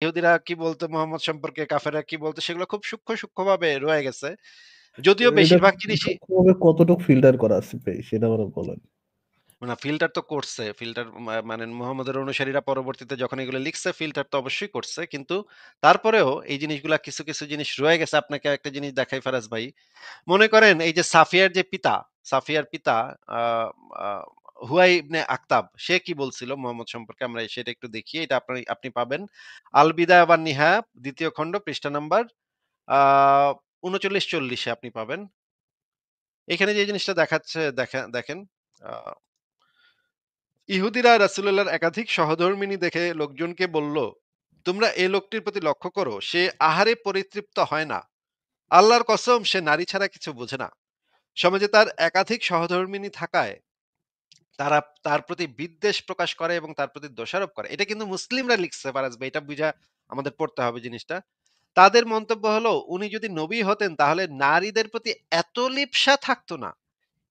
ইহুদিরা কি বলতো মুহাম্মদ সম্পর্কে, কাফেররা কি বলতো সেগুলো খুব সূক্ষ্মভাবে রয়ে গেছে। যদিও এটা বেশিরভাগ জিনিসই সূক্ষ্মভাবে কতটুকু ফিল্টার করা আছে ভাই সেটা আমারে বলেন। না, ফিল্টার তো করছে। ফিল্টার মানে মুহাম্মদের অনুসারীরা পরবর্তীতে যখন এগুলো লিখছে ফিল্টার তো অবশ্যই করছে। কিন্তু তারপরেও এই জিনিসগুলা কিছু কিছু জিনিস রয়ে গেছে। আপনাকে একটা জিনিস দেখাই ফারাজ ভাই। মনে করেন এই যে সাফিয়ার পিতা আ আ হুয়াই ইবনে আখতাব সে কি বলছিল মুহাম্মদ সম্পর্কে আমরা সেটা একটু দেখি। এটা আপনি পাবেন আল বিদায়া ওয়ান নিহায়া ২য় খণ্ড পৃষ্ঠা নাম্বার আ ৩৯-৪০ এ আপনি পাবেন। এখানে যে জিনিসটা দেখাচ্ছে দেখেন আ ইহুদিরা রাসূলুল্লাহর একাধিক সহধর্মিণী দেখে লোকজনকে বলল, তোমরা এই লোকটির প্রতি লক্ষ্য করো, সে আহারে পরিতৃপ্ত হয় না। আল্লাহর কসম সে নারী ছাড়া কিছু বোঝে না। সমাজে তার একাধিক সহধর্মিণী থাকায় তারা তার প্রতি বিদ্বেষ প্রকাশ করে এবং তার প্রতি দোষারোপ করে। এটা কিন্তু মুসলিমরা লিখছে ফারাজ ভাই। এটা বুঝা আমাদের পড়তে হবে জিনিসটা। তাদের মন্তব্য হলো উনি যদি নবী হতেন তাহলে নারীদের প্রতি এত লিপ্সা থাকতো না।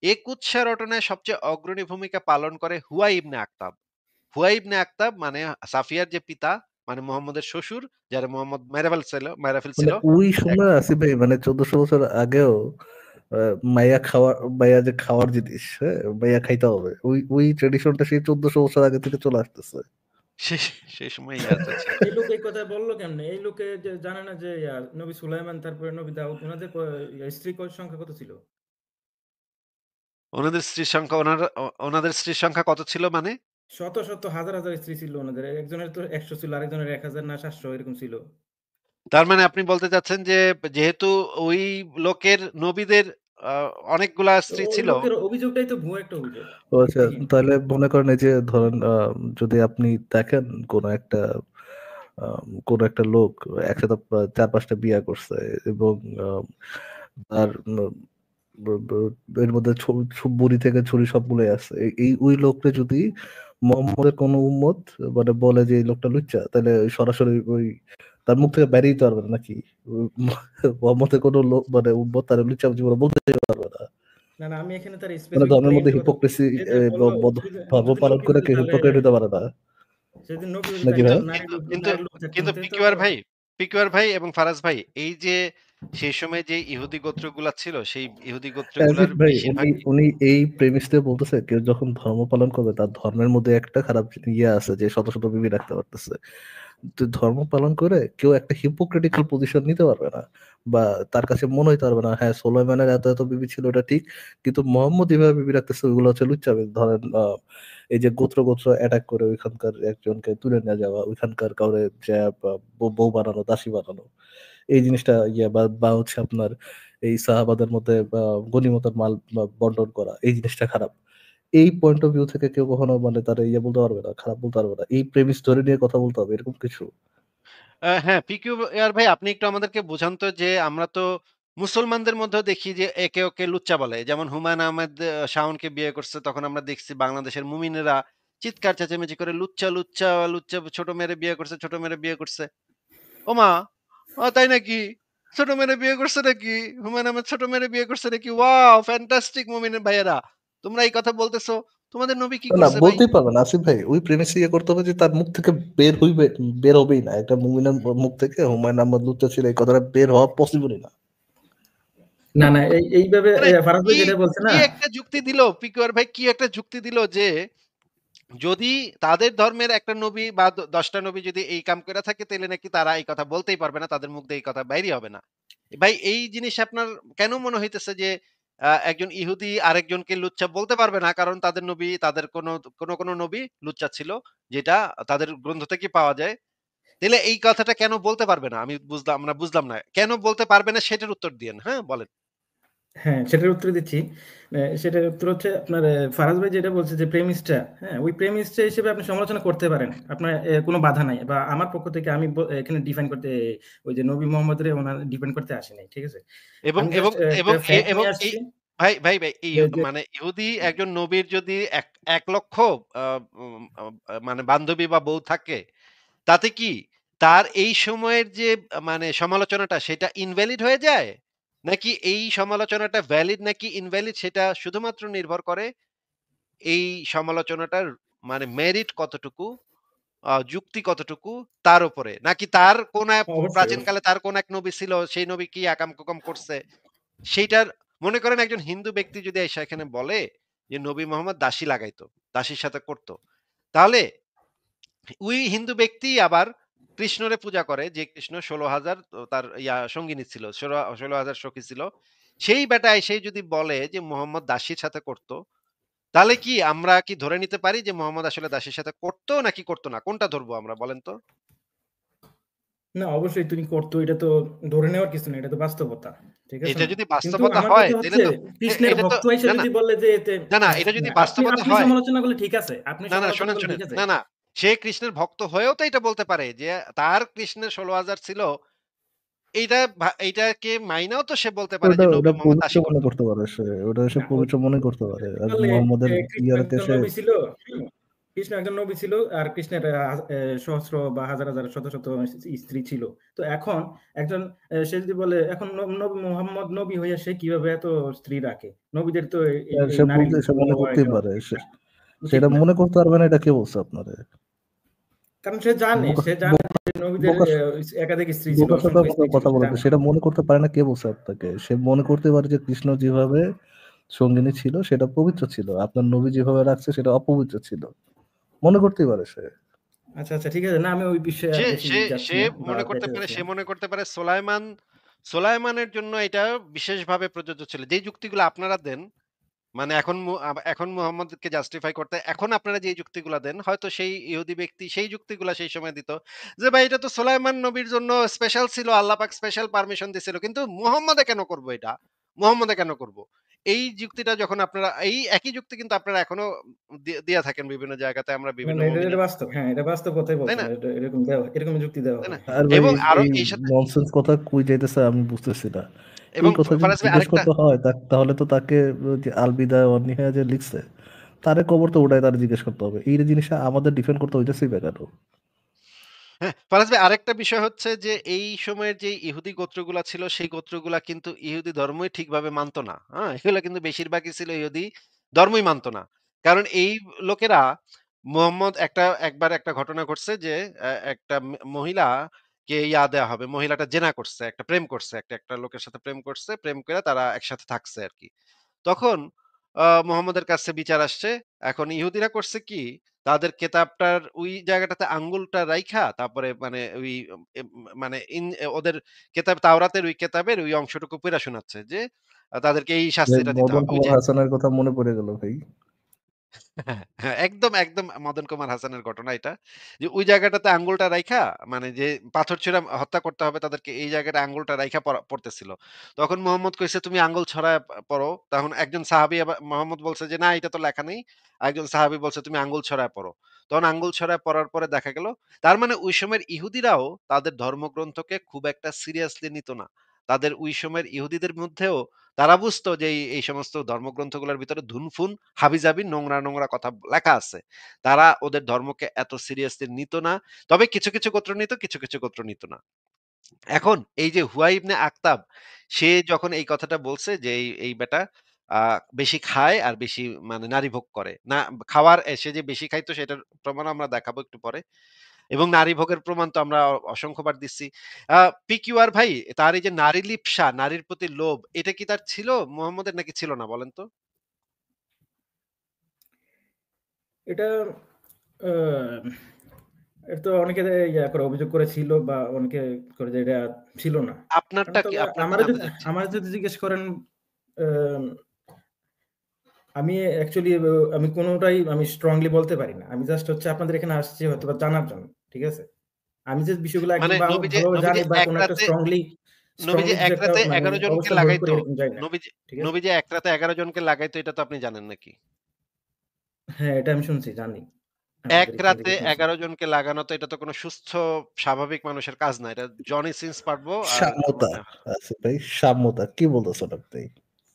এ কুৎসা রটনায় সবচেয়ে অগ্রণী ভূমিকা পালন করে হুয়াই ইবনে আখতাব। হুয়াই ইবনে আখতাব মানে সাফিয়ার যে পিতা, মানে মুহাম্মদের শ্বশুর, যারা মুহাম্মদ মাইরা ফেলছিল। মানে ওই এক সময় আসি ভাই, মানে 1400 বছর আগেও মাইয়া খাওয়া, মাইয়া যে খাওয়ার জিনিস, হ্যাঁ, মাইয়া খাইতে হবে, ওই ওই ট্রেডিশনটা সেই 1400 বছর আগে থেকে চলে আসতেছে। সে সেই সময় তো ছিল। এই লোক এই কথা বললো কেমনে? এই লোকে যে জানে না যে নবী সুলাইমান তারপরে নবী দাউদ ওনাদের স্ত্রী সংখ্যা কত ছিল? ওনাদের স্ত্রীর সংখ্যা কত ছিল মানে? শত শত হাজার হাজার স্ত্রী ছিল ওনাদের। একজনের তো 100 ছিল, আরেকজনের 1000 না 700 এরকম ছিল। তার মানে আপনি বলতে চাচ্ছেন যে যেহেতু ওই লোকের নবীদের আ অনেকগুলা তো স্ত্রী ওই ছিল। লোকের অভিযোগটাই তো ভুয়া একটা অভিযোগ। ও আচ্ছা, দেখি তাহলে মনে করেন এই যে ধরেন যদি আপনি দেখেন কোন একটা কোন একটা লোক একসাথে 4-5টা বিয়ে করছে এবং তার এর মধ্যে বুড়ি থেকে ছুরি সবগুলোই আছে, এই ওই লোকটা যদি মোহাম্মদের কোন উম্মত মানে বলে যে এই লোকটা লুচ্চা, তাহলে ওই সরাসরি ওই তার মুখ থেকে বেরিয়ে দিতে পারবে না নাকি? মোহাম্মদের কোন লোক মানে উম্মত তার লুচ্চা জীবনে বলতে পারবে না। না, না, আমি এখানে তার মানে স্পেসিফিক ধর্মের মধ্যে ক্লেইমস এর কথা বলছি। হিপোক্রেসি, সে যে বলল, ও ধর্ম যদি পালন নবী করে হতো কেউ তাহলে হিপোক্রেট হতে পারে না। সে যদি নবী হতো নাকি তাহলে ভাই? তার কিন্তু কিন্তু নারী লোক থাকতো কিন্তু না। তাই তো? পিকুয়ার ভাই এবং ফারাজ ভাই, এই যে সেই সময় যে ইহুদি গোত্রগুলা ছিল সেই ইহুদি গোত্রগুলার আসিফ ভাই, উনি বেশিরভাগই উনি এই প্রেমিসটা বলতেছে কেউ যখন ধর্ম পালন করবে তার ধর্মের মধ্যে একটা খারাপ ইয়ে আছে যে শত শত বিবি রাখতে পারতেছে। তো ধর্ম পালন করে কেউ একটা হিপোক্রিটিক্যাল পজিশন নিতে পারবে না, বা তার কাছে মনে হইতে পারবে না হ্যাঁ সোলাইমানের এত এত বিবি ছিল এটা ঠিক, কিন্তু মোহাম্মদ যেভাবে বিবি রাখতেছে ওইগুলো হচ্ছে লুচ্চামি। ধরেন এই যে গোত্র গোত্র অ্যাটাক করে ওইখানকার একজনকে তুলে নিয়ে যাওয়া, ওইখানকার কাউরে যে বউ বানানো, দাসী বানানো, এই জিনিসটা ইয়ে বা হচ্ছে আপনার এই সাহাবাদের মধ্যে গনিমতের মাল বন্টন করা, এই জিনিসটা খারাপ। এই পয়েন্ট অফ ভিউ থেকে কেউ কখনো মানে তার ইয়ে বলতে পারবে না, খারাপ বলতে পারবে না। এই প্রেমিস ধরে নিয়ে কথা বলতে হবে এরকম কিছু। হ্যাঁ, পিকিউআর ভাই আপনি একটু আমাদেরকে বোঝান তো যে আমরা তো মুসলমানদের মধ্যেও দেখি যে একে ওকে লুচ্চা বলে। যেমন হুমায়ূন আহমেদ শাওনকে বিয়ে করছে তখন আমরা দেখছি বাংলাদেশের মুমিনেরা চিৎকার চেঁচামেচি করে লুচ্চা, লুচ্চা, লুচ্চা, ছোট মেয়েরে বিয়ে করছে, ছোট মেয়েরে বিয়ে করছে। ওমা! তাই নাকি? ছোট মেয়েরে বিয়ে করছে নাকি? হুমায়ূন আহমেদ ছোট মেয়েরে বিয়ে করছে নাকি? ওয়াও! ফ্যান্টাস্টিক মুমিনের ভাইয়েরা। তোমরা এই কথা বলতেছো। তোমাদের নবী কি না না, করছে ভাই? বলতেই পারবে না আসিফ ভাই, ওই প্রেমিস ইয়ে করতে হবে যে তার মুখ থেকে বের হইবে, বের হবেই না একটা মুমিনের মুখ থেকে হুমায়ুন আহমদ লুচ্চা ছিল এই কথাটা বের হওয়া পসিবলই না। না, না, এইভাবে মানে ফারাজ ভাই কি, যেটা বলছে কি না। একটা যুক্তি দিল পিকুয়ার ভাই, কি একটা যুক্তি দিল যে যদি তাদের ধর্মের একটা নবী বা ১০টা নবী যদি এই কাম করে থাকে তাইলে নাকি তারা এই কথা বলতেই পারবে না। তাদের মুখ দিয়ে এই কথা বাইরই হবে না। ভাই এই জিনিস আপনার কেন মনে হইতেছে যে একজন ইহুদি আরেকজনকে লুচ্চা বলতে পারবে না? কারণ তাদের নবী তাদের কোন নবী লুচ্চা ছিল যেটা তাদের গ্রন্থ থেকে পাওয়া যায়। তাইলে এই কথাটা কেন বলতে পারবে না? আমরা বুঝলাম না। কেন বলতে পারবে না সেটার উত্তর দিয়েন। হ্যাঁ, বলেন। হ্যাঁ, সেটার উত্তর দিচ্ছি। সেটার উত্তর হচ্ছে আপনার ফারাজ ভাই যেটা বলছে যে প্রেমিসটা, হ্যাঁ, ওই প্রেমিসটা হিসেবে আপনি সমালোচনা করতে পারেন। আপনার কোনো বাধা নাই। বা আমার পক্ষ থেকে আমি এখানে ডিফাইন করতে, ওই যে নবী মোহাম্মদের ওনার ডিফেন্ড করতে আসি নাই। ঠিক আছে? এবং আমি এবং জাস্ট এবং একটা এ ফ্যাক্ট এবং নিয়ে এই আসছি ভাই যে যে মানে ইহুদি একজন নবীর যদি ১,০০,০০০ আ উম আ মানে বান্ধবী বা বউ থাকে, তাতে কি তার এই সময়ের যে মানে সমালোচনাটা সেটা ইনভ্যালিড হয়ে যায়? নাকি এই সমালোচনাটা ভ্যালিড নাকি ইনভ্যালিড সেটা শুধুমাত্র নির্ভর করে এই সমালোচনাটার মানে মেরিট কতটুকু যুক্তি কতটুকু তার উপরে, নাকি তার কোন এক অবশ্যই, অবশ্যই। প্রাচীনকালে তার কোন এক নবী ছিল, সেই নবী কি আকাম-কুকাম করছে সেইটার, মনে করেন একজন হিন্দু ব্যক্তি যদি এসে এখানে বলে যে নবী মোহাম্মদ দাসী লাগাইতো, দাসীর সাথে করত, তাহলে ওই হিন্দু ব্যক্তি আবার কৃষ্ণরে পূজা করে, যে কৃষ্ণ 16,000 তার সঙ্গিনী ছিল, 16,000 সখী ছিল। সেই বেটা এসেই যদি বলে যে মোহাম্মদ দাসীর সাথে করত, তাহলে কি আমরা কি ধরে নিতে পারি যে মোহাম্মদ আসলে দাসীর সাথে করতো নাকি করতো না? কোনটা ধরবো আমরা, বলেন তো? না অবশ্যই তুমি করতো, এটা তো ধরে নেওয়ার কিছু নেই, এটা তো বাস্তবতা। ঠিক আছে এটা না? যদি কিন্তু বাস্তবতা আমার হয় কথা তাইলে হচ্ছে তো কৃষ্ণের এটা তো ভক্ত এসে না, না, যদি বলে যে এতে না, না, এটা যদি আপনি বাস্তবতা আপনি হয়, সমালোচনা করলে ঠিক আছে। আপনি না, না, সমালোচনা শোনেন, করলে শোনেন। ঠিক আছে। না, না, সে কৃষ্ণের ভক্ত হয়েও তো এটা বলতে পারে যে তার কৃষ্ণের 16,000 ছিল। এইটাকে মাইনাও তো সে বলতে পারে ওটা যে ওটা নবী মোহাম্মদ পবিত্র দাসী মনে করত। করতে পারে সে, ওটা সে না পবিত্র মনে করতে পারে। আর বললে মোহাম্মদের কৃষ্ণ ইয়ারকে একজন সে নবী ছিল, হুম? কৃষ্ণ একজন নবী ছিল আর কৃষ্ণের সহস্র বা হাজার হাজার শত শত স্ত্রী ছিল। তো এখন একজন সে যদি বলে এখন নবী মুহাম্মদ নবী হইয়া সে কিভাবে এত স্ত্রী রাখে? নবীদের তো এই সে নারী বলতে সে লিপ্ত মনে হওয়া করতেই এটা পারে, উচিত সেটা না। মনে করতে পারবে না, এটা কে বলছে আপনারে? কারণ সে জানে বোকা যে নবীদের বোকা একাধিক স্ত্রী ছিল, বোকার সাথে অসংখ্য স্ত্রী ছিল, কথা সে বলতে, জানে। সেটা মনে করতে পারে না কে বলছে আপনাকে? সে মনে করতে পারে যে কৃষ্ণ যেভাবে সঙ্গিনী ছিল সেটা পবিত্র ছিল, আপনার নবী যেভাবে রাখছে সেটা অপবিত্র ছিল, মনে করতেই পারে সে। আচ্ছা, আচ্ছা ঠিক আছে। না আমি ওই বিষয়ে সে আর বেশি সে যাচ্ছি সে না বা মনে করতে যাইতে পারে, যাচ্ছি সে না। মনে করতে পারে সোলাইমানের জন্য এটা বিশেষভাবে প্রযোজ্য ছিল। যেই যুক্তিগুলো আপনারা দেন, মানে এখন মুহাম্মদকে জাস্টিফাই করতে এখন আপনারা যে যুক্তিগুলা দেন, হয়তো সেই ইহুদি ব্যক্তি সেই যুক্তিগুলা সেই সময় দিত। যে ভাই এটা তো সুলাইমান নবীর জন্য স্পেশাল ছিল, আল্লাহ পাক স্পেশাল পারমিশন দিছিল। কিন্তু মুহাম্মদে কেন করব এটা? মুহাম্মদে কেন করব? এই যুক্তিটা যখন আপনারা এই একই যুক্তি কিন্তু আপনারা এখনো দিয়া থাকেন বিভিন্ন জায়গাতে, আমরা না, বিভিন্ন না এটা মুমিনের, বাস্তব। হ্যাঁ, এটা বাস্তব কথাই তাই বলছেন। না? এটা এরকম যুক্তি দেওয়া তাই না? হয়। হ্যাঁ। আর ভাই এবং আরো এই এই সাথে, ননসেন্স কথা কই যাইতেছে আমি বুঝতেছি না। এই এবং কথা যদি ফারাজ ভাই জিজ্ঞেস আরেকটা, করতে হয় তাহলে তো তাকে ওই যে আল বিদায়া ওয়ান নিহায়া যে লিখছে তারে কবর তো ওটাই তার জিজ্ঞেস করতে হবে। এই জিনিসটা আমাদের ডিফেন্ড করতে হইতেছেই বেকার। হ্যাঁ, ফারাজ ভাই আরেকটা বিষয় হচ্ছে যে এই সময়ের যে ইহুদি গোত্রগুলা ছিল সেই গোত্রগুলা কিন্তু ইহুদি ধর্মই ঠিকভাবে মানতো না। হ্যাঁ? এগুলা কিন্তু বেশিরভাগই ছিল ইহুদি ধর্মই মানতো না। কারণ এই লোকেরা একবার একটা ঘটনা ঘটছে যে একটা মহিলাকে দেয়া হবে। মহিলাটা জেনা করছে, একটা প্রেম করছে। একটা লোকের সাথে প্রেম করছে। প্রেম করে তারা একসাথে থাকছে আরকি। তখন মুহাম্মদের কাছে বিচার আসছে। এখন ইহুদিরা করছে কি? তাদের কেতাবটার ওই জায়গাটাতে আঙ্গুলটা রাইখা তারপরে মানে ওই এম মানে ওদের তাওরাতের ওই কেতাবের ওই অংশটুকু পইড়া শোনাচ্ছে যে তাদেরকে এই ভাই শাস্তিটা দিতে মদন হবে। ওই কুমার যে হাসানের কথা মনে পড়ে গেল ভাই। হ্যাঁ, হ্যাঁ, একদম, একদম মদন কুমার হাসানের ঘটনা এটা। যে ওই জায়গাটাতে আঙ্গুলটা রাইখা, মানে যে পাথর ছুঁড়া হত্যা করতে হবে তাদেরকে, এই জায়গাটায় আঙ্গুলটা রাইখা পড়তেছিল। তখন মোহাম্মদ কইছে, "তুমি আঙ্গুল ছড়ায় পড়ো।" তখন একজন সাহাবী আবার মোহাম্মদ বলছে যে, "না, এটা তো লেখা নেই।" আরেকজন সাহাবী বলছে, "তুমি আঙ্গুল ছড়ায় পড়ো।" তখন আঙ্গুল ছড়ায় পড়ার পরে দেখা গেল, তার মানে ওই সময়ের ইহুদিরাও তাদের ধর্মগ্রন্থকে খুব একটা সিরিয়াসলি নিত না। তাদের ওই সময়ের ইহুদিদের মধ্যেও তারা বুঝতো যে এই সমস্ত ধর্মগ্রন্থগুলোর ভিতরে ধুনফুন, হাবিজাবি, নোংরা, নোংরা কথা লেখা আছে। তারা ওদের ধর্মকে এত সিরিয়াসলি নিত না। তবে কিছু, কিছু গোত্র নিত, কিছু, কিছু গোত্র নিত না। এখন এই যে হুয়াই ইবনে আখতাব, সে যখন এই কথাটা বলছে যে এই বেটা আ বেশি খায় আর বেশি মানে নারী ভোগ করে। না, সে যে বেশি খাইতো সেটার প্রমাণ আমরা দেখাবো একটু পরে। এবং নারী ভোগের প্রমাণ তো আমরা অসংখ্যবার দিচ্ছি। আ পিকিউআর ভাই, তার এই যে নারী লিপ্সা, নারীর প্রতি লোভ, এটা কি তার ছিল মুহাম্মদের নাকি ছিল না বলেন তো? এটা আ এটা তো অনেকে করে অভিযোগ করেছিল বা অনেকে করে যে এটা ছিল না। তবে আপনারটা জানতে চাচ্ছি। আমারে যদি জিজ্ঞেস করেন আ আমি অ্যাকচুয়ালি আমি কোনটাই আমি স্ট্রংলি বলতে পারি না। আমি জাস্ট হচ্ছে আপনাদের এখানে আসছি হয়তোবা জানার জন্য। ঠিক আছে? আমি যে বিষয়গুলো একদম মানে ভালোভাবে জানি বা এক কোন একটা রাতে স্ট্রংলি কিছু এক একটা রাতে মানে ১১ জনকে অবস্থা গ্রহণ করি লাগাইতো। এরকম যাই না। ঠিক আছে? নবী যে এক রাতে ১১ জনকে লাগাইতো এটা তো আপনি জানেন নাকি? হ্যাঁ, এটা আমি শুনছি, জানি। আমাদের এক এখান রাতে থেকে শুনছি। ১১ জনকে লাগানো তো এটা তো কোনো সুস্থ স্বাভাবিক মানুষের কাজ না। এটা জনি সিন্স পারবো আর সাম্যতা মানে আছে ভাই, সাম্যতা কি বলতেছেন আপনি?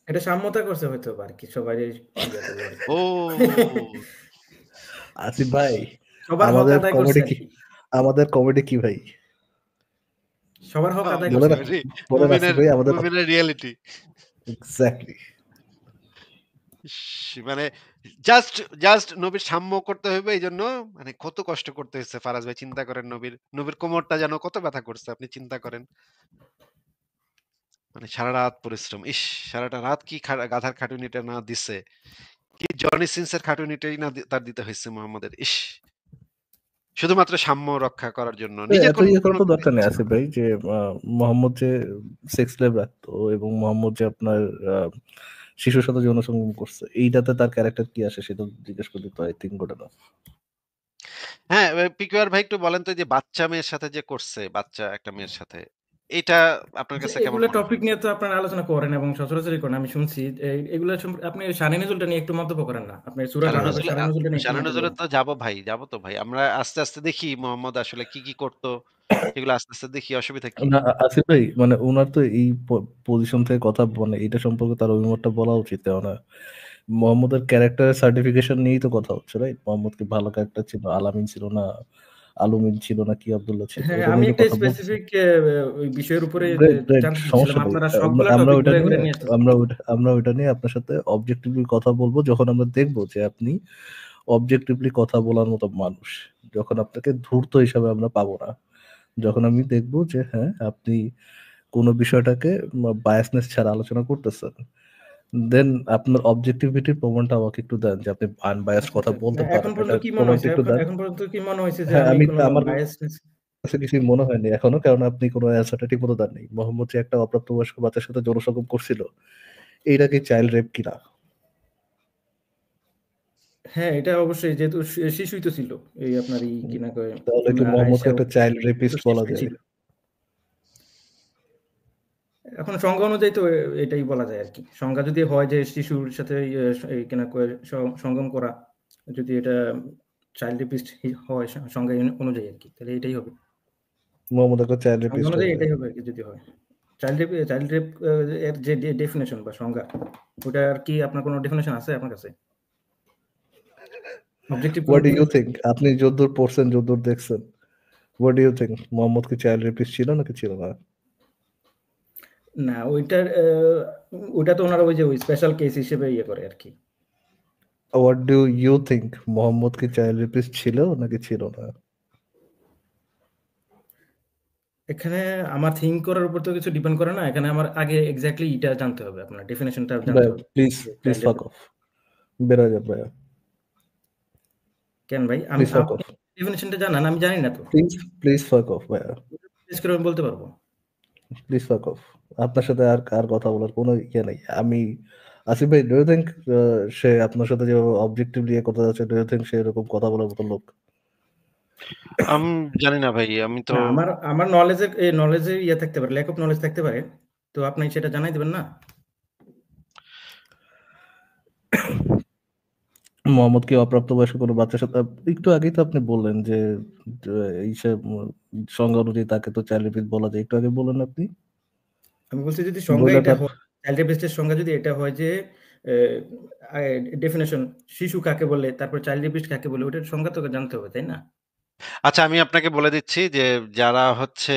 এটা সাম্যতা করছে হয়তোবা আরকি সবারই ইয়া করবো আরকি। ও! আসিফ ভাই, সবার হক আমাদের আদায় করছে কমেডি কি, আরকি। আমাদের কমেডি কি ভাই? সবার হক আদায় করছে বলেন ভাই। বলেন আসিফ ভাই আমাদের মুমিনের রিয়ালিটি। এক্স্যাক্টলি। মানে জাস্ট জাস্ট নবীর সাম্য করতে হইবে এইজন্য মানে কত কষ্ট করতে হইছে ফারাজ ভাই চিন্তা করেন নবীর কোমরটা যেন কত ব্যথা করছে আপনি চিন্তা করেন। মানে সারারাত পরিশ্রম। ইস! সারাটা রাত কি গাধার খাটুনিটা না দিছে। কি জনি সিনস এর খাটুনিটাই না তার দিতে হইছে মুহাম্মদের। ইস! শুধুমাত্র সাম্য রক্ষা করার জন্য। তো নিজের এত কোনো ইয়ে করার কোনো তো কিছু দরকার নেই ছিল আসিফ না। ভাই যে মোহাম্মদ যে সেক্স স্লেভ রাখতো এবং মোহাম্মদ যে আপনার শিশুর সাথে যৌন সঙ্গম করছে এইটাতে তার ক্যারেক্টার কি আসে সেটা জিজ্ঞেস করতে তো আই থিঙ্ক ওটা না। হ্যাঁ, পিকিউআর ভাই একটু বলেন তো এই যে বাচ্চা মেয়ের সাথে যে করছে, বাচ্চা একটা মেয়ের সাথে। এইটা আপনার আচ্ছা, কাছে কেমন এগুলো মনে টপিক হয়? নিয়ে তো আপনারা আলোচনা করেন এবং সচরাচরই করেন, আমি শুনছি। এগুলো আপনি শানে নজুলটা নিয়ে একটু মন্তব্য করেন না, আপনি সূরা শানে কাহাফের নজরুলে শানে নজুলটা নিয়ে একটু শানে মন্তব্য নজরুলে করেন। তো যাবো ভাই, যাবো তো ভাই। আমরা আস্তে, আস্তে দেখি মোহাম্মদ আসলে কি, কি করতো সেগুলো আস্তে, আস্তে দেখি অসুবিধা কি? না আসিফ ভাই মানে ওনার তো এই পজিশন থেকে কথা মানে এটা সম্পর্কে তার অভিমতটা বলা উচিত কেননা মোহাম্মদের ক্যারেক্টার সার্টিফিকেশন নিয়েই তো কথা হচ্ছে রাইট। মোহাম্মদ কি ভালো ক্যারেক্টার ছিল, আলামিন ছিল না, আলুমিন ছিল না কি আব্দুল্লাহ ছিল, হ্যাঁ, এটা আমি নিয়ে তো একটা কথা বলছে। স্পেসিফিক ওই বিষয়ের উপরে গ্রেট গ্রেট জানতে চাচ্ছিলাম, সমস্যা নেই। আপনারা আমরা সবগুলা আমরা টপিক ওইটা ঘুরে নিয়ে ঘুরে নিয়ে আসতেছেন। আমরা ওইটা নিয়ে আপনার সাথে অবজেক্টিভলি কথা বলবো যখন আমরা দেখবো যে আপনি অবজেক্টিভলি কথা বলার মতো মানুষ। যখন আপনাকে ধূর্ত হিসাবে আমরা পাবো না, যখন আমি দেখবো যে হ্যাঁ আপনি কোনো বিষয়টাকে বায়াসনেস ছাড়া আলোচনা করতেছেন, দেন আপনার অবজেক্টিভিটির প্রমাণটা আমাকে একটু দেন যে আপনি আনবায়াসড আচ্ছা, কথা আচ্ছা। বলতে এখন পারেন, পর্যন্ত এটার কি মনে প্রমাণটা হয়েছে, একটু এখন দেন। এখন পর্যন্ত কি মনে হয়েছে যে হ্যাঁ আমি আমি কোনো আমার বায়াসনেস? কাছে কিছুই মনে হয়নি এখনো, কারণ আপনি কোনো অ্যান্সারটা ঠিক মতো দেননি। মোহাম্মদ যে একটা অপ্রাপ্তবয়স্ক বাচ্চার সাথে যৌনসঙ্গম করছিল, এইটা কি চাইল্ড রেপ কিনা? হ্যাঁ, এটা অবশ্যই, যেহেতু শিশুই তো ছিল। এই আপনার কি না কয়, তাহলে কি মোহাম্মদকে আয়েশা একটা চাইল্ড তো রেপিস্ট বলা শিশুই যায়? ছিল। এখন সংজ্ঞা অনুযায়ী তো এটাই বলা যায় আরকি। সংজ্ঞা যদি হয় যে শিশুর সাথে এই কি না কয় সঙ্গম করা, যদি এটা চাইল্ড রেপিস্ট হয় সংজ্ঞা অনুযায়ী আরকি, তাহলে এটাই হবে। মোহাম্মদ একটা চাইল্ড সংজ্ঞা রেপিস্ট অনুযায়ী হবে। এটাই হবে আরকি যদি হয়। চাইল্ড রেপ এর যে ডেফিনিশন বা সংজ্ঞা, ওটার কি আপনার কোনো ডেফিনিশন আছে আপনার কাছে? অবজেক্টিভ কোনো what do you definition? Think? আপনি যদ্দূর পড়ছেন, যদ্দূর দেখছেন, what do you think? Mohammad কি চাইল্ড রেপিস্ট ছিল নাকি ছিল না? না, ওইটা তো ওনারা ওই যে ওই স্পেশাল কেস হিসেবে ইয়ে করে আরকি। What do you think? Mohammad কি চাইল্ড রেপিস্ট ছিল নাকি ছিল না? এখানে আমার থিংক করার উপর তো কিছু ডিপেন্ড করে না। এখানে আমার আগে এক্সাক্টলি এটা জানতে হবে, আপনার ডেফিনিশনটা জানতে ভাইয়া হবে। প্লিজ যে প্লিজ চাইল্ড রেপ ফাক অফ, বের হয়ে যান ভাইয়া, কেন ভাই? প্লিজ ফাক আপনি অফ, ডেফিনিশনটা জানান, আমি জানি না তো। প্লিজ প্লিজ ফাক অফ ভাইয়া, জিজ্ঞেস করে আমি বলতে পারবো। প্লিজ ফাক অফ। আপনার সাথে আর কথা বলার কোনো ইয়ে নেই। আমি আসিফ ভাই, ডু ইউ থিংক সে আপনার সাথে যে অবজেক্টিভলি ইয়ে করতে যাচ্ছে, ডু ইউ থিংক সে এরকম কথা বলার মতো লোক? আমি জানি না ভাই। আমি তো না, আমার নলেজের ইয়ে থাকতে পারে, ল্যাক অফ নলেজ থাকতে পারে। তো আপনি সেটা জানাই দিবেন না? মোহাম্মদ কি অপ্রাপ্তবয়স্ক কোনো বাচ্চার সাথে একটু আগেই তো আপনি বললেন যে যে হিসেব সংজ্ঞা অনুযায়ী তাকে তো চাইল্ড রেপিস্ট বলা যায়। একটু আগে বললেন আপনি। আমি বলছি যদি সংজ্ঞা বইলা এটা তার হয়, চাইল্ড রেপিস্টের সংজ্ঞা যদি এটা হয় যে ডেফিনেশন শিশু কাকে বলে, তারপর চাইল্ড রেপিস্ট কাকে বলে, ওটার সংজ্ঞা তো জানতে হবে, তাই না? আচ্ছা আমি আপনাকে বলে দিচ্ছি যে যারা হচ্ছে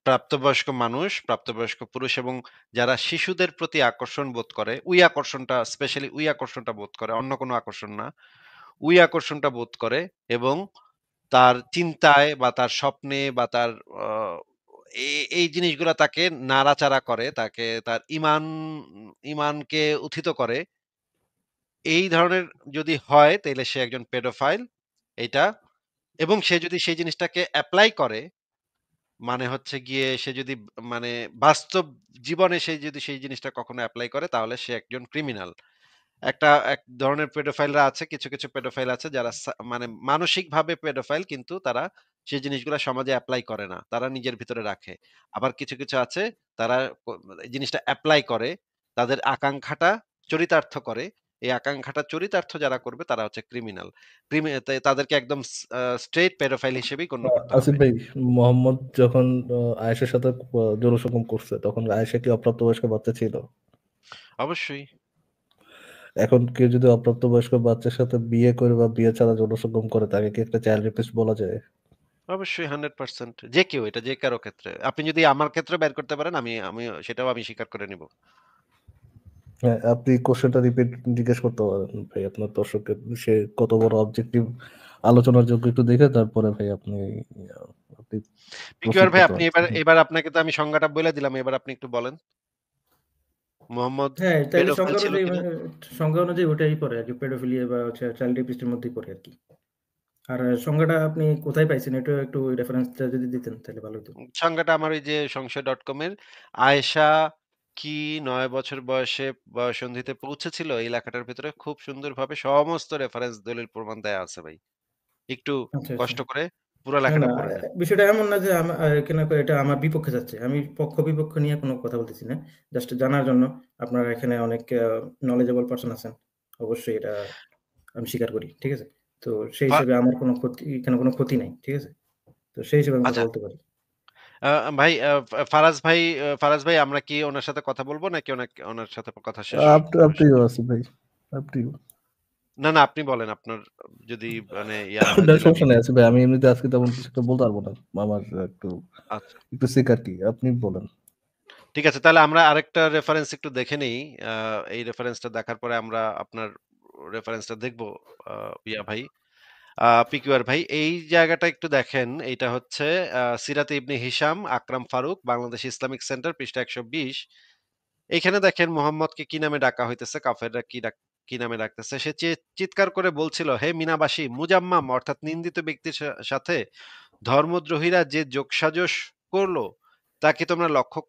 প্রাপ্তবয়স্ক মানুষ, প্রাপ্তবয়স্ক পুরুষ এবং যারা শিশুদের প্রতি আকর্ষণ বোধ করে, ওই আকর্ষণটা স্পেশালি ওই আকর্ষণটা বোধ করে, অন্য কোনো আকর্ষণ না। ওই আকর্ষণটা বোধ করে এবং তার চিন্তায় বা তার স্বপ্নে বা তার আ এই জিনিসগুলা তাকে নাড়াচাড়া করে, তাকে তার ঈমানকে উত্থিত করে। এই ধরনের যদি হয় তাইলে সে একজন পেডোফাইল এইটা এবং সে যদি সেই জিনিসটাকে এপ্লাই করে মানে হচ্ছে গিয়ে সে যদি মানে বাস্তব জীবনে সে যদি সেই জিনিসটা কখনো এপ্লাই করে তাহলে সে একজন ক্রিমিনাল। এক ধরনের পেডোফাইলরা আছে, কিছু পেডোফাইল আছে যারা মানে মানসিকভাবে পেডোফাইল কিন্তু তারা সেই জিনিসগুলা সমাজে এপ্লাই করে না। তারা নিজের ভিতরে রাখে। আবার কিছু আছে তারা এই জিনিসটা এপ্লাই করে। তাদের আকাঙ্ক্ষাটা চরিতার্থ করে। এই আকাঙ্ক্ষাটা চরিতার্থ যারা করবে তারা হচ্ছে ক্রিমিনাল। তাদেরকে একদম স্ট্রেইট পেডোফাইল হিসেবেই গণ্য করতে আসিফ হবে। ভাই, মোহাম্মদ যখন আয়েশার সাথে যৌনসঙ্গম করছে তখন আয়েশা কি অপ্রাপ্তবয়স্ক বাচ্চা ছিল? অবশ্যই, এখন কেউ যদি অপ্রাপ্তবয়স্ক বাচ্চার সাথে বিয়ে করে বা বিয়ে ছাড়া যৌনসঙ্গম করে তাকে কি একটা চাইল্ড রেপিস্ট বলা যায়? অবশ্যই 100% যে কেউ এটা যে কারো ক্ষেত্রে। আপনি যদি আমার ক্ষেত্রে বের করতে পারেন আমি আমি সেটাও আমি স্বীকার করে নিব। হ্যাঁ, আপনি কোশ্চেনটা রিপিট জিজ্ঞেস করতে পারেন ভাই আপনার দর্শককে, সে কত বড় অবজেক্টিভ আলোচনার যোগ্য একটু দেখে তারপরে ভাই আপনি প্রসিড পিকিউআর ভাই, করতে আপনি পারেন। এবার এবার আপনাকে তো আমি সংজ্ঞাটা বলে দিলাম। এবার আপনি একটু বলেন মোহাম্মদ হ্যাঁ, তাইলে পেডোফাইল ছিল কিনা? সংজ্ঞা অনুযায়ী ওটাই পড়ে আরকি, পেডোফিলিয়া বা হচ্ছে চাইল্ড রেপিস্টের মধ্যেই পড়ে আরকি। আর সংজ্ঞাটা আপনি কোথায় পাইছেন? এটা একটু রেফারেন্সটা যদি দিতেন তাহলে ভালো হতো। সংজ্ঞাটা আমার ওই যে সংশয়.com এর আয়েশা কি ৯ বছর বয়সে বয়ঃসন্ধিতে পৌঁছেছিল, এই লেখাটার ভেতরে খুব সুন্দরভাবে সমস্ত রেফারেন্স দলিল প্রমাণ দেয়া আছে ভাই। একটু আচ্ছা, আচ্ছা। কষ্ট করে পুরা না, লেখাটা না, পড়ে নেন। বিষয়টা এমন না যে কেন এটা আমার বিপক্ষে যাচ্ছে। আমি পক্ষ-বিপক্ষ নিয়ে কোনো কথা বলতেছি না। জাস্ট জানার জন্য, আপনারা এখানে অনেক knowledgeable পারসন আছেন। অবশ্যই এটা আমি স্বীকার করি। ঠিক আছে? তো সেই ফা হিসেবে আমার এখানে কোনো ক্ষতি নাই। ঠিক আছে? তো সেই হিসেবে আমি কথা আচ্ছা, বলতে পারি। আ ভাই, ফারাজ ভাই আমরা কি ওনার সাথে কথা বলব নাকি ওনার সাথে কথা শেষ আপ টু ইউ আসিফ ভাই, আপ টু ইউ। না, না, আপনি বলেন। আপনার যদি মানে ইয়া হয় না, যে না সমস্যা নেই আসিফ ভাই, আমি এমনিতে আজকে তেমন কিছু একটা বলতে পারবো না। আমার একটু আচ্ছা। একটু সিকার আপনি বলেন। ঠিক আছে। তাহলে আমরা আরেকটা রেফারেন্স একটু দেখে নেই। আ এই রেফারেন্সটা দেখার পরে আমরা আপনার রেফারেন্সটা দেখব। আ ইয়া ভাই, পিকিউআর ভাই, এই জায়গাটা একটু দেখেন। এইটা হচ্ছে সিরাতে ইবনে হিশাম, আকরাম ফারুক, বাংলাদেশ ইসলামিক সেন্টার, পৃষ্ঠা ১২০। এইখানে দেখেন মোহাম্মদকে কি নামে ডাকা হইতেছে, কাফেররা কি নামে ডাকতেছে। সে চিৎকার করে বলছিল, হে মিনাবাসী, মুজাম্মাম অর্থাৎ নিন্দিত ব্যক্তির সাথে ধর্মদ্রোহীরা যে যোগসাজশ করলো তা কি তোমরা লক্ষ্য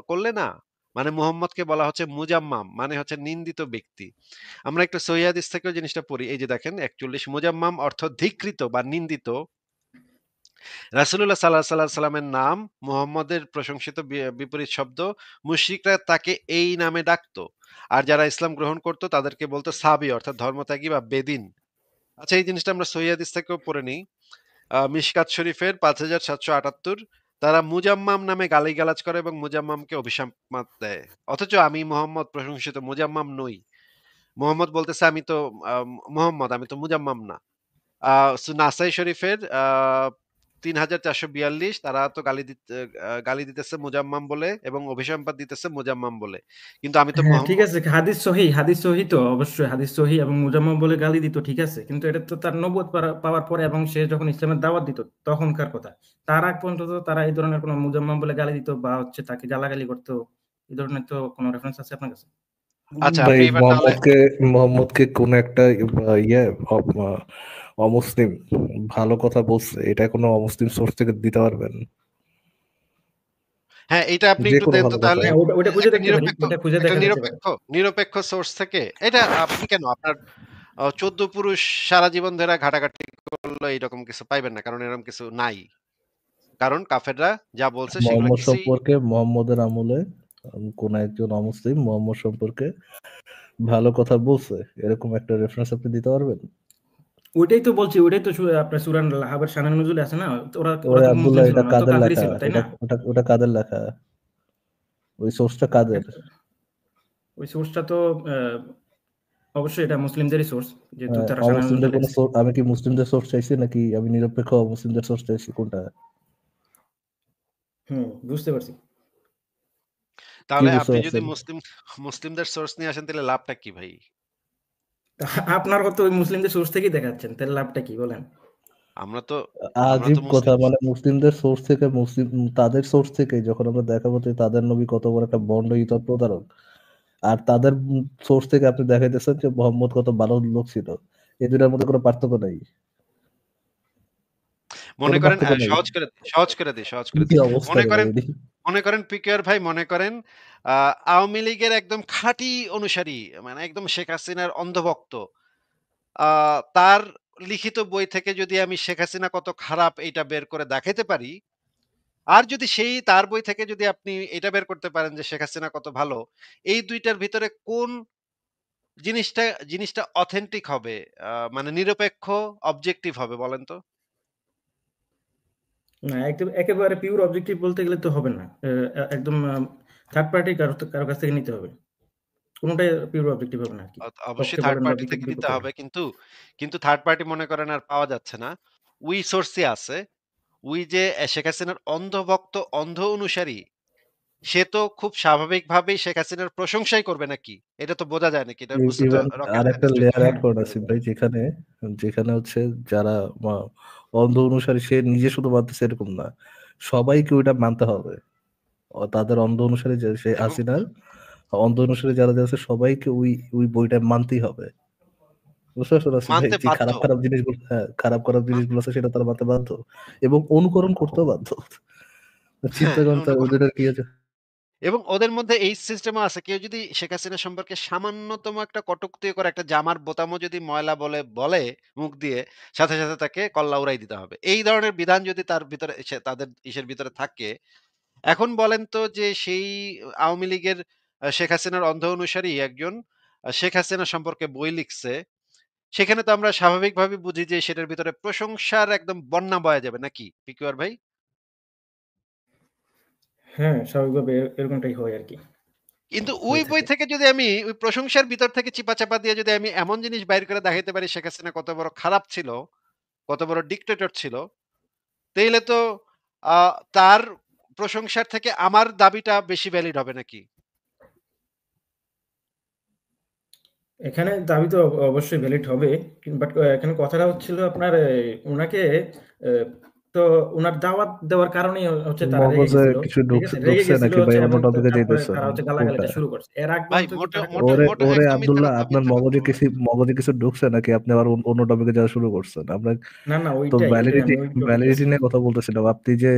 করলে না? মানে মুহাম্মদকে বলা হচ্ছে মুজাম্মাম, মানে হচ্ছে নিন্দিত ব্যক্তি। আমরা একটু সহিহ হাদিস থেকেও জিনিসটা পড়ি। এই যে দেখেন ৪১, মুজাম্মাম অর্থ ধিক্কৃত বা নিন্দিত। রাসূলুল্লাহ সাল্লাল্লাহু আলাইহি সাল্লামের নাম মুহাম্মদের প্রশংসিত বিপরীত শব্দ। মুশরিকরা তাকে এই নামে ডাকতো। আর যারা ইসলাম গ্রহণ করত তাদেরকে বলতো সাবি অর্থাৎ ধর্মত্যাগী বা বেদিন। আচ্ছা, এই জিনিসটা আমরা সহিহ হাদিস থেকেও পড়ে নিই। মিশকাত শরীফের ৫৭৭৭, তারা মুজাম্মাম নামে গালিগালাজ করে এবং মুজাম্মামকে অভিসম্পাত দেয়। অথচ আমি মোহাম্মদ প্রশংসিত মুজাম্মাম নই। মোহাম্মদ বলতেছে আমি তো মোহাম্মদ, আমি তো মুজাম্মাম না। নাসাই শরীফের ৩৪৪৪, তারা তো গালি দিতেছে মুজাম্মাম বলে এবং অভিসম্পাত দিতেছে মুজাম্মাম বলে। কিন্তু আমি তো হ্যাঁ, ঠিক মোহাম্মদ। আছে। হাদিস সহিহ তো অবশ্যই হাদিস সহিহ, এবং মুজাম্মাম বলে গালি দিত, ঠিক আছে। কিন্তু এটা তো তার নবুয়ত পাওয়ার পরে এবং সে যখন ইসলামের দাওয়াত দিত তখনকার কথা। তার আগ পর্যন্ত তো তারা এই ধরনের কোনো মুজাম্মাম বলে গালি দিত বা হচ্ছে তাকে গালাগালি করতো, এই ধরনের তো কোনো রেফারেন্স আছে আপনার কাছে? আচ্ছা, ভাই আপনি এবার তাহলে মোহাম্মদকে কোন একটা ইয়ে অমুসলিম ভালো কথা বলছে, এটা কোনো অমুসলিম সোর্স থেকে দিতে পারবেন? হ্যাঁ, এইটা আপনি যে একটু কোনো দেন তো ভালো কথা। তাহলে। হ্যাঁ, ওটা খুঁজে একটা দেখতে পারি। নিরপেক্ষ ওটা খুঁজে একটা দেখা যেতে পারে। নিরপেক্ষ নিরপেক্ষ সোর্স থেকে। এটা আপনি কেন আপনার ১৪ পুরুষ সারা জীবন ধরে ঘাটাঘাটি করলো এইরকম কিছু পাইবেন না। কারণ এরকম কিছু নাই। কারণ কাফেররা যা বলছে সেগুলো মোহাম্মদ কিছুই। সম্পর্কে, মোহাম্মদের আমলে কোন একজন অমুসলিম মোহাম্মদ সম্পর্কে ভালো কথা বলছে, এরকম একটা রেফারেন্স আপনি দিতে পারবেন? ওইটাই তো বলছি, ওইটাই তো আপনার সূরা লাহাবের শানে নুজুলে আছে না? তো ওরা ওরা ওরে তো মুসলিম আব্দুল্লাহ, ছিল এটা না, ওরা তো কাদের কাফেরই লেখা? ছিল, তাই এটা না? ওটা ওটা কাদের লেখা? ওই সোর্সটা কাদের? ওই সোর্সটা তো অবশ্যই এটা মুসলিমদেরই সোর্স, যেহেতু তারা শানে অমুসলিমদের নুজুলে কোনো আছে। সোর্স? আমি কি মুসলিমদের সোর্স চাইছি নাকি আমি নিরপেক্ষ অমুসলিমদের সোর্স চাইছি, কোনটা? হুম, বুঝতে পারছি। কি তাহলে বুঝতে আপনি যদি পারছেন? মুসলিমদের সোর্স নিয়ে আসেন তাহলে লাভটা কি ভাই? তা আপনারাও তো ওই মুসলিমদের সোর্স থেকেই দেখাচ্ছেন, তাহলে লাভটা কি বলেন? আমরা তো আমরা আজীব তো কথা, মুসলিম। মানে মুসলিমদের সোর্স থেকে, তাদের সোর্স থেকে যখন আমরা দেখাবো যে তাদের নবী কত বড় একটা বন্ড ইতর প্রতারক, আর তাদের সোর্স থেকে আপনি দেখাইতেছেন যে মোহাম্মদ কত ভালো লোক ছিল, এই দুটার মধ্যে কোনো পার্থক্য নাই। মনে কোনো করেন পার্থক্য নেই। সহজ করে দিই। কি অবস্থা মনে রে ভাই করেন এটি! মনে করেন পিকেআর ভাই, মনে করেন আওয়ামী লীগের একদম খাঁটি অনুসারী, মানে একদম শেখ হাসিনার অন্ধভক্ত। তার লিখিত বই থেকে যদি আমি শেখ হাসিনা কত খারাপ এইটা বের করে দেখাইতে পারি, আর যদি সেই তার বই থেকে যদি আপনি এটা বের করতে পারেন যে শেখ হাসিনা কত ভালো, এই ২ টার ভিতরে কোন জিনিসটা জিনিসটা অথেন্টিক হবে? মানে নিরপেক্ষ, অবজেক্টিভ হবে বলেন তো? না, একেবারে পিওর অবজেক্টিভ বলতে গেলে তো হবে না। একদম থার্ড পার্টি কারো কাছ থেকে নিতে হবে। কোনটাই পিওর অবজেক্টিভ হবে না আরকি। অবশ্যই পক্ষে থার্ড বলেন বা পার্টি থেকে নিতে বিপক্ষে হবে। বলেন। কিন্তু থার্ড পার্টি মনে করেন আর পাওয়া যাচ্ছে না। সোর্সই আছে। যে শেখ হাসিনার অন্ধ ভক্ত, অন্ধ অনুসারী, সে তো খুব স্বাভাবিকভাবেই শেখ হাসিনার প্রশংসাই করবে নাকি? এটা তো বোঝা যায় নাকি? এটা বুঝতে তো ইভেন রকেট আরেকটা সায়েন্টিস্ট হইতে লেয়ার হবে। এড করেন আসিফ ভাই, যেখানে যেখানে হচ্ছে যারা মা অন্ধ অনুসারী সে নিজে শুধু মানতেছে এরকম না, সবাইকে ওইটা মানতে হবে। তাদের অন্ধ অনুসারী যে সে এবং হাসিনার অন্ধ অনুসারী যারা যারা আছে সবাইকে ওই ওই বইটা মানতেই হবে। বুঝতে পারছো আসিফ ভাই, মানতে যে বাধ্য। খারাপ খারাপ জিনিসগুলো, হ্যাঁ খারাপ খারাপ জিনিসগুলো আছে সেটা তারা মানতে বাধ্য এবং অনুকরণ করতেও বাধ্য। চিন্তা হ্যাঁ, করেন তার ওদের কি আছে। এবং ওদের মধ্যে এই সিস্টেমও আছে। কেউ যদি শেখ হাসিনা সম্পর্কে সামান্যতম একটা কটূক্তি করে, একটা জামার বোতামও যদি ময়লা বলে মুখ দিয়ে, সাথে, সাথে তাকে কল্লা উড়াই দিতে হবে। এই ধরনের বিধান যদি তার ভিতরে তাদের ইসের ভিতরে থাকে, এখন বলেন তো যে সেই আওয়ামী লীগের শেখ হাসিনার অন্ধ অনুসারী একজন শেখ হাসিনা সম্পর্কে বই লিখছে। সেখানে তো আমরা স্বাভাবিকভাবে বুঝি যে সেটার ভিতরে প্রশংসার একদম বন্যা বয়া যাবে নাকি? পিকুয়ার ভাই? হ্যাঁ, স্বাভাবিকভাবে এরকমটাই হয় আরকি। কিন্তু ওই হয়ে বই থাকে। থেকে যদি আমি ওই প্রশংসার ভিতর থেকে চিপা-চাপা দিয়ে যদি আমি এমন জিনিস বাইর করে দেখাইতে পারি শেখ হাসিনা কত বড় খারাপ ছিল, কত বড় ডিক্টেটর ছিল, তাইলে তো আ তার প্রশংসার থেকে আমার দাবিটা বেশি ভ্যালিড হবে নাকি? এখানে দাবি তো অবশ্যই ভ্যালিড হবে। বাট এখানে কথাটা হচ্ছিল আপনার উনাকে এ তো উনার দাওয়াত দেওয়ার কারণেই হচ্ছে তারা রেগে মগজে গেছিল। কিছু ঠিক আছে? রেগে ঢুকছে গেছিল নাকি ভাই, হচ্ছে অন্য এবং টপিকে তারপরে যাইতেছেন তারা হচ্ছে কোনটা? গালাগালিটা শুরু করছে। এর আগ ভাই পর্যন্ত কিন্তু মোটেও তারা কোনো মোটেও ওরে মোটেও ওরে একদম মিথ্যা আব্দুল্লাহ, কথা আপনার মিথ্যা কথা বলবেন না। মগজে কিছু ঢুকছে নাকি আপনি আবার অন্য টপিকে যাওয়া শুরু করছেন? আমরা না, না তো ওইটাই ভ্যালিডিটি আমি ওই টপিকে ভ্যালিডিটি আছি। নিয়ে কথা বলতেছিলাম। আপনি যে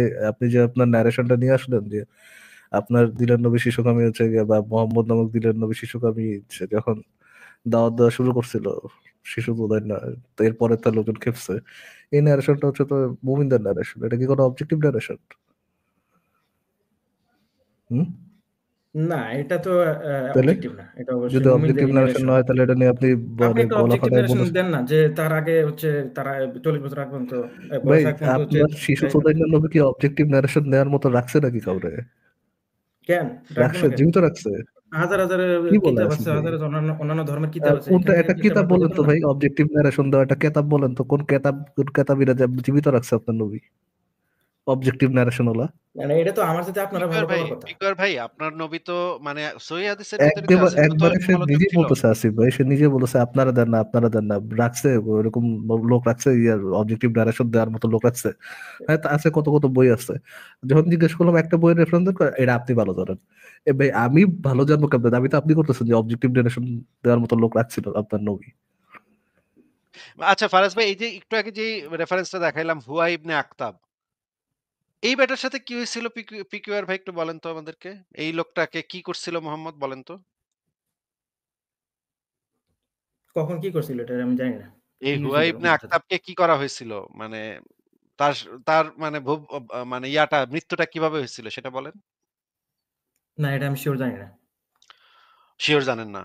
আপনার ন্যারেশনটা নিয়ে আসলেন যে আপনার দিলের নবী শিশুকামী হচ্ছে গিয়ে বা মোহাম্মদ নামক দিলের নবী শিশুকামী যখন দাওয়াত দেওয়া শুরু করছিল, শিশু বোধহয় না, তো এরপরে তার লোকজন খেপছে। এই ন্যারেশনটা হচ্ছে তো মুমিনদের ন্যারেশন, এটা কি কোনো অবজেক্টিভ ন্যারেশন? হুম? না, এটা তো তাহলে অবজেক্টিভ না। এটা যদি অবশ্যই অবজেক্টিভ মুমিনদেরই ন্যারেশন না ন্যারেশন। হয় তাহলে এটা নিয়ে আপনি আপনি মানে একটা গলা অবজেক্টিভ ফাটায় ন্যারেশন বলতেছেন। দেন না যে তার আগে হচ্ছে তারা ৪০ বছর আগ পর্যন্ত ভাই বয়স আগ পর্যন্ত হচ্ছে আপনার শিশু চোদাইনের নবী কি অবজেক্টিভ ন্যারেশন দেওয়ার মতো রাখছে নাকি কাউরে? কেন? রাখবো রাখছে, না কেন? জীবিত রাখছে। হাজার, হাজার কি বলে কিতাব আসিফ আছে, ভাই? হাজার, হাজার অন্যান্য ধর্মের কিতাব আছে। কোনটা এখানে একটা একটা কেতাব বাদ দিয়ে বলেন দিবেন তো না? ভাই, অবজেক্টিভ ন্যারেশন দেওয়া একটা কেতাব বলেন তো, কোন কেতাবীরা জীবিত রাখছে আপনার নবী অবজেক্টিভ ন্যারেশন ওলা? মানে এটা তো আমার সাথে আপনারা ভালো পাওয়ার কথা। পিকুয়ার ভাই আপনার নবী তো মানে সহিহ হাদিসের ভিতরে যা আছে ওটা তো একবারে সে সমালোচক নিজেই ছিল। বলতেছে আসিফ ভাই, সে নিজে বলেছে আপনারা দেন না, আপনারা দেন না। রাখছে ওরকম লোক রাখছে, ইয়ার অবজেক্টিভ ন্যারেশন দেওয়ার মতো লোক রাখছে। হ্যাঁ, তা আছে, কত কত বই আছে। যখন জিজ্ঞেস করলাম একটা বইয়ের রেফারেন্স দেন, এটা আপনি ভালো জানেন। এ ভাই আমি ভালো জানবো কেমন? আমি তো আপনি করতেছেন যে অবজেক্টিভ ন্যারেশন দেওয়ার মতো লোক রাখছিল আপনার নবী। আচ্ছা ফারাজ ভাই, এই যে একটু আগে যে রেফারেন্সটা দেখাইলাম হুয়া ইবনে আখতাব, এই ব্যাটার সাথে কি হয়েছিল পিকিউআর ভাই একটু বলেন তো আমাদেরকে? এই লোকটাকে কি করছিল মোহাম্মদ বলেন তো? কখন কি করছিল এটা আমি জানি না। এই কি হুয়া হয়েছিল ইবনে ওনার সাথে? আখতাবকে কি করা হয়েছিল? মানে তার তার মানে মানে ইয়াটা মৃত্যুটা কিভাবে হয়েছিল সেটা বলেন? না এটা আমি সিউর জানি না। সিউর জানেন না।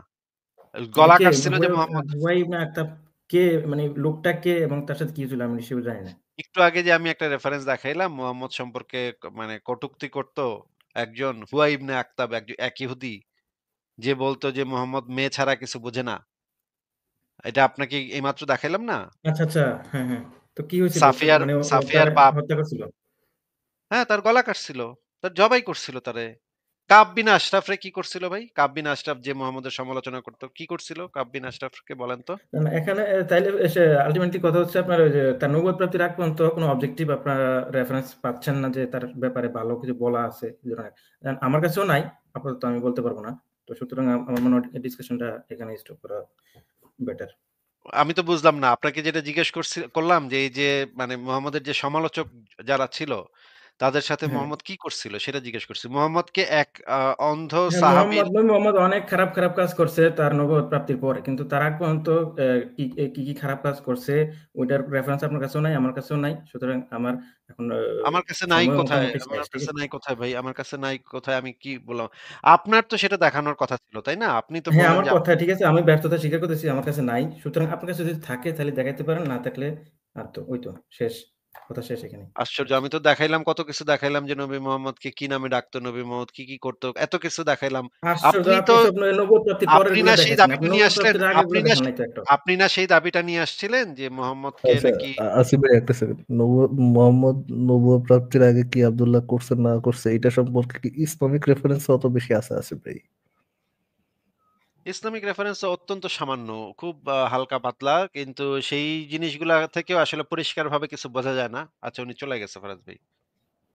এটা গলা কে কাটছিল যে মোহাম্মদ। হুয়াই না একটা কে মানে লোকটা কে এবং তার সাথে কি হয়েছিল আমি সিউর জানি না। একটু আগে যে আমি একটা রেফারেন্স দেখাইলাম মোহাম্মদ সম্পর্কে মানে কটূক্তি করত একজন হুয়া ইবনে আখতাব, এক ইহুদি, যে বলতো যে মোহাম্মদ মেয়ে ছাড়া কিছু বোঝে না। এটা আপনাকে এইমাত্র দেখাইলাম না? আচ্ছা, আচ্ছা। হ্যাঁ, হ্যাঁ। তো কি হয়েছিল? মানে ও সাফিয়ার তারে বাপ। হত্যা করছিল? হ্যাঁ, তার গলা কাটছিল। তার জবাই করছিল তারে। কাব বিন আশরাফরে কি করছিল ভাই? কাব বিন আশরাফ যে মুহাম্মদের সমালোচনা করত, কি করছিল কাব বিন আশরাফকে বলেন তো? না, না এখানে তাইলে এসে আল্টিমেটলি কথা হচ্ছে আপনার ওই যে তার নবুয়ত প্রাপ্তির আগ পর্যন্ত কোনো অবজেক্টিভ আপনারা রেফারেন্স পাচ্ছেন না যে তার ব্যাপারে ভালো কিছু বলা আছে এই ধরনের। আমার কাছেও নাই। আপাতত আমি বলতে পারব না। তো সুতরাং আমার মনে হয় এই ডিসকাশনটা এখানে স্টপ করা বেটার। আমি তো বুঝলাম না। আপনাকে যেটা জিজ্ঞেস করলাম যে এই যে মানে মুহাম্মদের যে সমালোচক যারা ছিল, তাদের সাথে হ্যাঁ। মুহাম্মদ কি করছিল সেটা জিজ্ঞেস করছি। মুহাম্মদকে এক অন্ধ হ্যাঁ, সাহাবীর। মোহাম্মদ অনেক খারাপ, খারাপ কাজ করছে তার নবুয়ত প্রাপ্তির পরে। কিন্তু তার আগ পর্যন্ত কি খারাপ কাজ করছে ওইটার রেফারেন্স আপনার কাছেও নাই, আমার কাছেও নাই। সুতরাং আমার এখন আমার কাছে নাই সময় কোথায়? মোটামুটি আমার শেষ। ঠিক কাছে আছে? নাই কোথায় ভাই? আমার কাছে নাই কোথায়? আমি কি বললাম? আপনার তো সেটা দেখানোর কথা ছিল, তাই না? আপনি তো হ্যাঁ, বললেন আমার যে কথা ঠিক আছে। আমি ব্যর্থতা স্বীকার করতেছি। আমার কাছে নাই। সুতরাং আপনার কাছে যদি থাকে তাহলে দেখাইতে পারেন। না থাকলে আর তো ওই তো শেষ। কথা শেষ এখানেই। আশ্চর্য! আচ্ছা। আমি তো দেখাইলাম কত কিছু দেখাইলাম যে নবী মোহাম্মদকে কি নামে ডাকতো, নবী মোহাম্মদ কি, কি করতো, এত কিছু দেখাইলাম। আশ্চর্য! আপনি তো আপনি সব নবুয়ত প্রাপ্তির পরের আপনি গুলা না সেই দেখাইছেন। দাবিটা আপনি নিয়ে নবুয়ত আসলেন প্রাপ্তির আগের গুলা দেখান নাই তো একটাও। আপনি না সেই দাবিটা নিয়ে আসছিলেন যে মোহাম্মদকে আচ্ছা, নাকি আসিফ ভাই একটা সেকেন্ড। মোহাম্মদ নবুয়ত প্রাপ্তির আগে কি আব্দুল্লাহ করছে না করছে এটা সম্পর্কে কি ইসলামিক রেফারেন্স অত বেশি আছে আসিফ ভাই? ইসলামিক রেফারেন্স অত্যন্ত সামান্য, খুব হালকা পাতলা। কিন্তু সেই জিনিসগুলা থেকেও আসলে পরিষ্কারভাবে কিছু বোঝা যায় না। আচ্ছা উনি চলে গেছে ফারাজ ভাই।